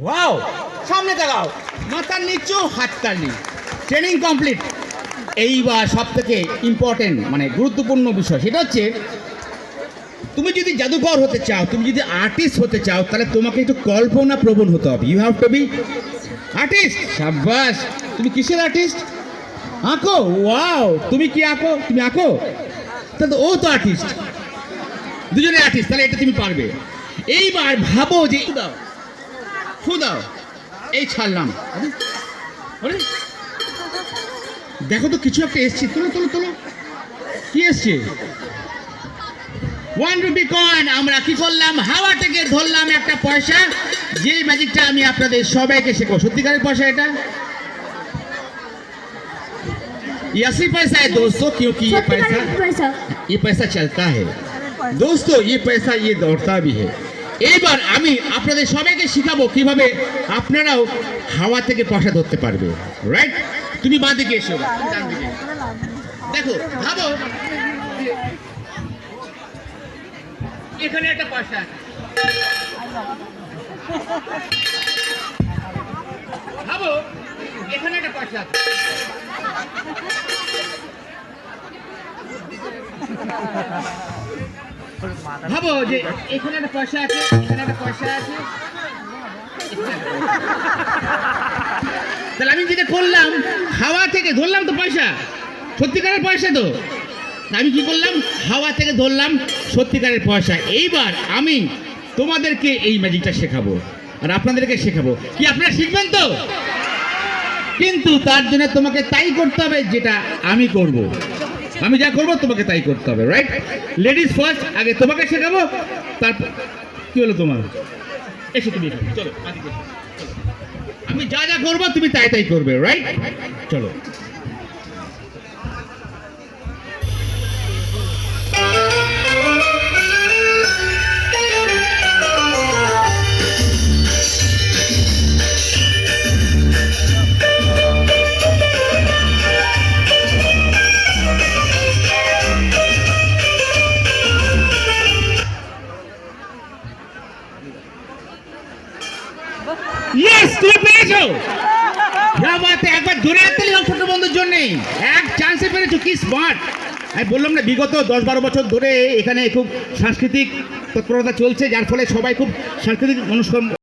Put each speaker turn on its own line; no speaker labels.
Wow, সামনে তাকাও, মাথার নিচু হাততালি নিচ, ট্রেনিং কমপ্লিট। এইবার সব থেকে ইম্পর্টেন্ট মানে গুরুত্বপূর্ণ বিষয় সেটা হচ্ছে তুমি যদি জাদুকর হতে চাও, তুমি যদি আর্টিস্ট হতে চাও, তাহলে তোমাকে একটু কল্পনা প্রবণ হতে হবে। You have to be artist. সাব্বাস। তুমি কিসের আর্টিস্ট? আঁকো। ওয়াও, তুমি কি আঁকো? তুমি আঁকো, তাহলে ও তো আর্টিস্ট, দুজনে আর্টিস্ট, তাহলে এটা তুমি পারবে। এইবার ভাবো যে দাও ফু দাও, এই ছাড়লাম। দেখো তো কিছু একটা এসছে, তোলো তোলো তোলো, কি এসছে? 1 রুপি কয়েন। আমরা কি করলাম? হাওয়া থেকে ধরলাম একটা পয়সা, যে ম্যাজিকটা আমি আপনাদের সবাইকে শেখাবো। সত্যিকারের পয়সা এটা, ये 80 पैसा है दोस्तों, क्योंकि ये पैसा चलता है दोस्तों, ये पैसा ये दौड़ता भी है। এইবার আমি আপনাদের সবাইকে শেখাবো কিভাবে আপনারাও হাওয়া থেকে পয়সা ধরতে পারবে। রাইট? তুমি বাঁ দিকে এসো, ডান দিকে। দেখো, ভাবো এখানে একটা পয়সা আছে, ভাবো এখানে একটা পয়সা আছে, ভাবো যে এখানে একটা পয়সা আছে, এখানে একটা পয়সা আছে, তাহলে আমি যেটা করলাম, হাওয়া থেকে ধরলাম তো পয়সা, সত্যিকারের পয়সা তো, আমি কি করলাম? হাওয়া থেকে ধরলাম সত্যিকারের পয়সা। এইবার আমি তোমাদেরকে এই ম্যাজিকটা শেখাবো আর আপনাদেরকে শেখাবো। কি আপনারা শিখবেন তো? কিন্তু তার জন্য তোমাকে তাই করতে হবে যেটা আমি করব। আমি যা করবো তোমাকে তাই করতে হবে। রাইট? লেডিস ফার্স্ট, আগে তোমাকে শেখাবো, তারপর কি হলো তোমার? এসো তুমি এখানে, চলো আমি যা যা করবো তুমি তাই তাই করবে। রাইট? চলো। ইয়েস, তুমি পেরেছো। যা বাতে, একবার জোরে হাত তালি দাও ছোট বন্ধুর জন্য। এক চান্সে পেরেছো, কি স্মার্ট। আমি বললাম না, বিগত 10-12 বছর ধরে এখানে খুব সাংস্কৃতিক তৎপরতা চলছে, যার ফলে সবাই খুব সাংস্কৃতিক অনুষ্ঠান